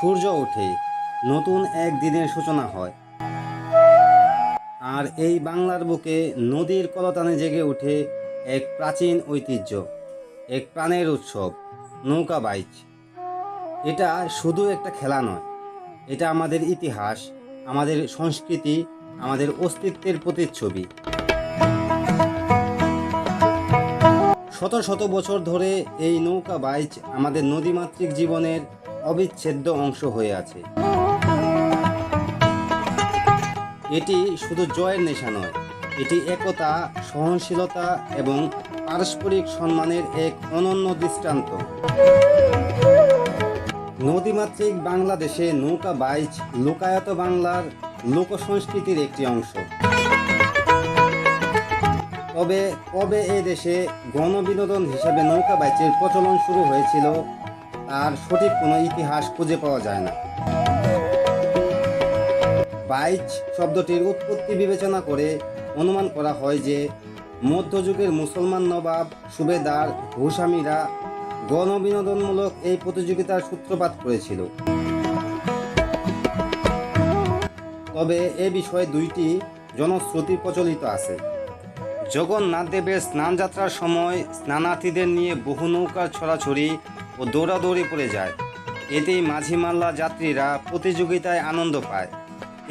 সূর্য ওঠে, নতুন এক দিনের সূচনা হয়। আর এই বাংলার বুকে নদীর কলতানে জেগে ওঠে এক প্রাচীন ঐতিহ্য, এক প্রাণের উৎসব, নৌকা বাইচ। এটা শুধু একটা খেলা নয়, এটা আমাদের ইতিহাস, আমাদের সংস্কৃতি, আমাদের অস্তিত্বের প্রতিচ্ছবি। শত শত বছর ধরে এই নৌকা বাইচ আমাদের নদীমাতৃক জীবনের অবিচ্ছেদ্য অংশ হয়ে আছে। এটি শুধু জয়ের নেশা নয়, এটি একতা, সহনশীলতা এবং পারস্পরিক সম্মানের এক অনন্য দৃষ্টান্ত। নদীমাতৃক বাংলাদেশে নৌকা বাইচ লোকায়ত বাংলার লোকসংস্কৃতির একটি অংশ। তবে কবে এই দেশে গণবিনোদন হিসেবে নৌকা বাইচের প্রচলন শুরু হয়েছিল তার সঠিক কোনো ইতিহাস খুঁজে পাওয়া যায় না। বাইচ শব্দটির উৎপত্তি বিবেচনা করে অনুমান করা হয় যে মধ্যযুগের মুসলমান নবাব, সুবেদার, ভূস্বামীরা গণবিনোদনমূলক এই প্রতিযোগিতার সূত্রপাত করেছিল। তবে এ বিষয়ে দুইটি জনশ্রুতি প্রচলিত আছে। জগন্নাথ দেবের স্নানযাত্রার সময় স্নানার্থীদের নিয়ে বহু নৌকার ছড়াছড়ি ও দৌড়াদৌড়ি পড়ে যায়। এতেই মাঝি মাল্লা যাত্রীরা প্রতিযোগিতায় আনন্দ পায়।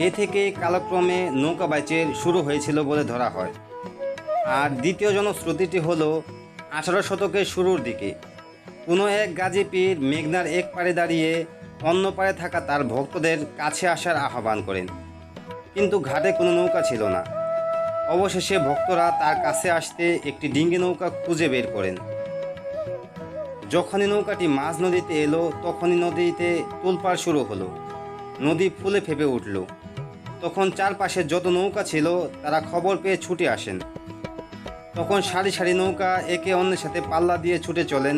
এ থেকে কালক্রমে নৌকা বাইচের শুরু হয়েছিল বলে ধরা হয়। আর দ্বিতীয় জনশ্রুতিটি হলো 18 শতকের শুরুর দিকে কোনো এক গাজী পীর মেঘনার এক পাড়ে দাঁড়িয়ে অন্য পাড়ে থাকা তার ভক্তদের কাছে আসার আহ্বান করেন, কিন্তু ঘাটে কোনো নৌকা ছিল না। অবশেষে ভক্তরা তার কাছে আসতে একটি ডিঙ্গি নৌকা খুঁজে বের করেন। যখনই নৌকাটি মাঝ নদীতে এলো তখনই নদীতে তোলপাড় শুরু হলো। নদী ফুলে ফেপে উঠল। তখন চারপাশে যত নৌকা ছিল তারা খবর পেয়ে ছুটে আসেন। তখন সারি সারি নৌকা একে অন্যের সাথে পাল্লা দিয়ে ছুটে চলেন।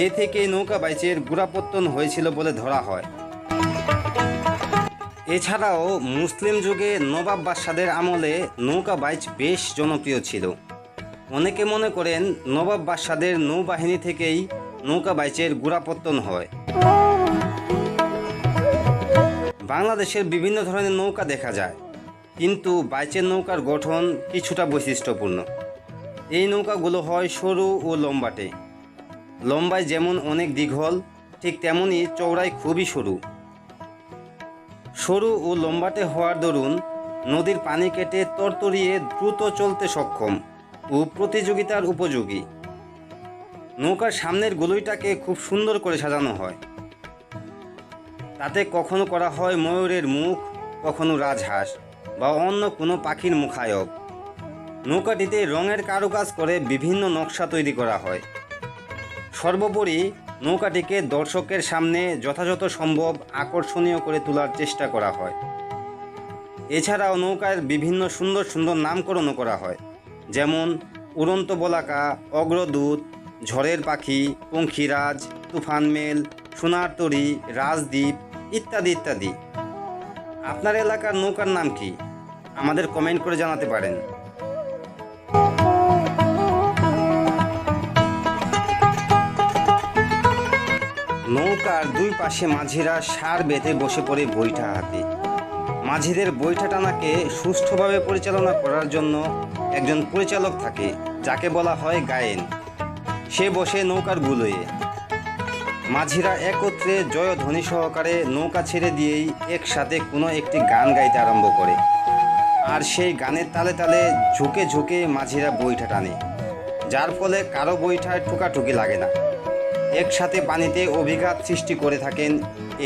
এ থেকেই নৌকা বাইচের গোড়াপত্তন হয়েছিল বলে ধরা হয়। এছাড়াও মুসলিম যুগে নবাব বাদশাদের আমলে নৌকা বাইচ বেশ জনপ্রিয় ছিল। অনেকে মনে করেন নবাব বাদশাদের নৌবাহিনী থেকেই নৌকা বাইচের গোড়াপত্তন হয়। বাংলাদেশের বিভিন্ন ধরনের নৌকা দেখা যায়, কিন্তু বাইচের নৌকার গঠন কিছুটা বৈশিষ্ট্যপূর্ণ। এই নৌকাগুলো হয় সরু ও লম্বাটে। লম্বায় যেমন অনেক দীঘল, ঠিক তেমনই চওড়ায় খুবই সরু। সরু ও লম্বাটে হওয়ার দরুন নদীর পানি কেটে তরতরিয়ে দ্রুত চলতে সক্ষম ও প্রতিযোগিতার উপযোগী। নৌকার সামনের গলুইটাকে খুব সুন্দর করে সাজানো হয়। তাতে কখনো করা হয় ময়ূরের মুখ, কখনো রাজহাঁস বা অন্য কোনো পাখির মুখায়ব। নৌকাটিতে রঙের কারুকাজ করে বিভিন্ন নকশা তৈরি করা হয়। সর্বোপরি নৌকাটিকে দর্শকের সামনে যথাযথ সম্ভব আকর্ষণীয় করে তোলার চেষ্টা করা হয়। এছাড়াও নৌকার বিভিন্ন সুন্দর সুন্দর নামকরণও করা হয়, যেমন উড়ন্ত বলাকা, অগ্রদূত, ঝড়ের পাখি, পঙ্খিরাজ, তুফানমেল, সোনার তরী, রাজদ্বীপ ইত্যাদি ইত্যাদি। আপনার এলাকার নৌকার নাম কি? আমাদের কমেন্ট করে জানাতে পারেন। নৌকার দুই পাশে মাঝিরা সার বেঁধে বসে পড়ে বৈঠা হাতে। মাঝিদের বৈঠা টানাকে সুষ্ঠুভাবে পরিচালনা করার জন্য একজন পরিচালক থাকে, যাকে বলা হয় গায়েন। সে বসে নৌকার গুলোয়ে। মাঝিরা একত্রে জয়ধ্বনি সহকারে নৌকা ছেড়ে দিয়েই একসাথে কোনো একটি গান গাইতে আরম্ভ করে। আর সেই গানের তালে তালে ঝুঁকে ঝুঁকে মাঝিরা বৈঠা টানে, যার ফলে কারো বৈঠায় ঠুকাঠুকি লাগে না। একসাথে পানিতে অভিঘাত সৃষ্টি করে থাকেন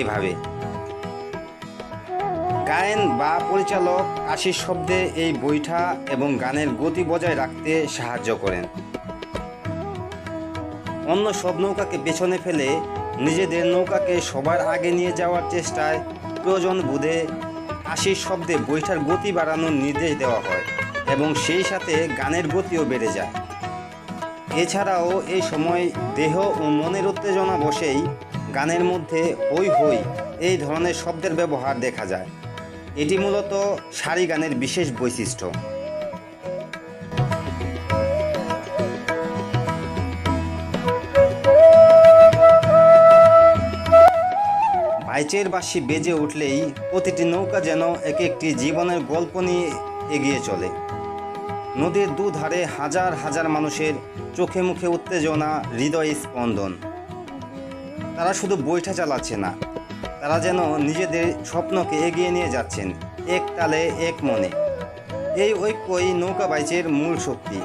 এভাবে। গায়েন বা পরিচালক কাশির শব্দে এই বৈঠা এবং গানের গতি বজায় রাখতে সাহায্য করেন। অন্য সব নৌকাকে পেছনে ফেলে নিজেদের নৌকাকে সবার আগে নিয়ে যাওয়ার চেষ্টায় প্রয়োজন বোধে কাশির শব্দে বৈঠার গতি বাড়ানোর নির্দেশ দেওয়া হয় এবং সেই সাথে গানের গতিও বেড়ে যায়। এছাড়াও এই সময় দেহ ও মনের উত্তেজনা বসেই গানের মধ্যে হই হই এই ধরনের শব্দের ব্যবহার দেখা যায়। এটি মূলত সারি গানের বিশেষ বৈশিষ্ট্য। বাইচের বাঁশি বেজে উঠলেই প্রতিটি নৌকা যেন এক একটি জীবনের গল্প নিয়ে এগিয়ে চলে। নদীর দুধারে হাজার হাজার মানুষের চোখে মুখে উত্তেজনা, হৃদয় স্পন্দন। তারা শুধু বৈঠা চালাচ্ছে না, তারা যেন নিজেদের স্বপ্নকে এগিয়ে নিয়ে যাচ্ছেন এক তালে এক মনে। এই ঐক্যই নৌকা বাইচের মূল শক্তি।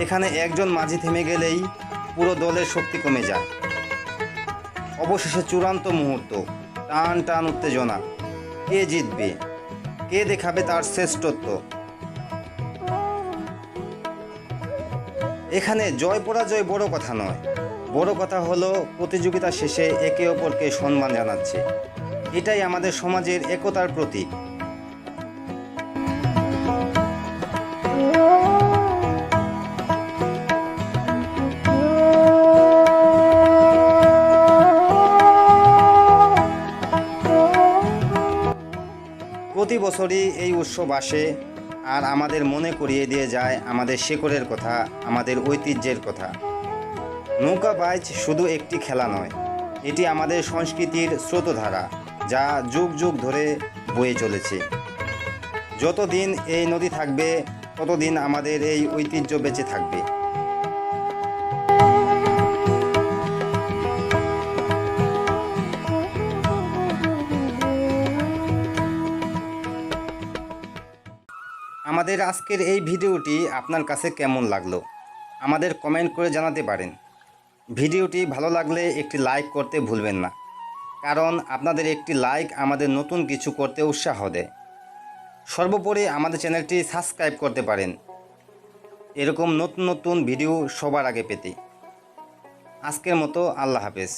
এখানে একজন মাঝি থেমে গেলেই পুরো দলের শক্তি কমে যায়। অবশেষে চূড়ান্ত মুহূর্ত, টান টান উত্তেজনা। কে জিতবে, কে দেখাবে তার শ্রেষ্ঠত্ব। এখানে জয় পরাজয় বড় কথা নয়, বড় কথা হলো প্রতিযোগিতা শেষে একে অপরকে সম্মান জানাচ্ছে। এটাই আমাদের সমাজের একতার প্রতীক। প্রতি বছরই এই উৎসব আসে আর আমাদের মনে করিয়ে দিয়ে যায় আমাদের শেকড়ের কথা, আমাদের ঐতিহ্যের কথা। নৌকা বাইচ শুধু একটি খেলা নয়, এটি আমাদের সংস্কৃতির স্রোতধারা, যা যুগ যুগ ধরে বয়ে চলেছে। যতদিন এই নদী থাকবে ততদিন আমাদের এই ঐতিহ্য বেঁচে থাকবে। আমাদের আজকের এই ভিডিওটি আপনার কাছে কেমন লাগলো আমাদের কমেন্ট করে জানাতে পারেন। ভিডিওটি ভালো লাগলে একটি লাইক করতে ভুলবেন না, কারণ আপনাদের একটি লাইক আমাদের নতুন কিছু করতে উৎসাহ দেয়। সর্বোপরি আমাদের চ্যানেলটি সাবস্ক্রাইব করতে পারেন এরকম নতুন নতুন ভিডিও সবার আগে পেতে। আজকের মতো আল্লাহ হাফেজ।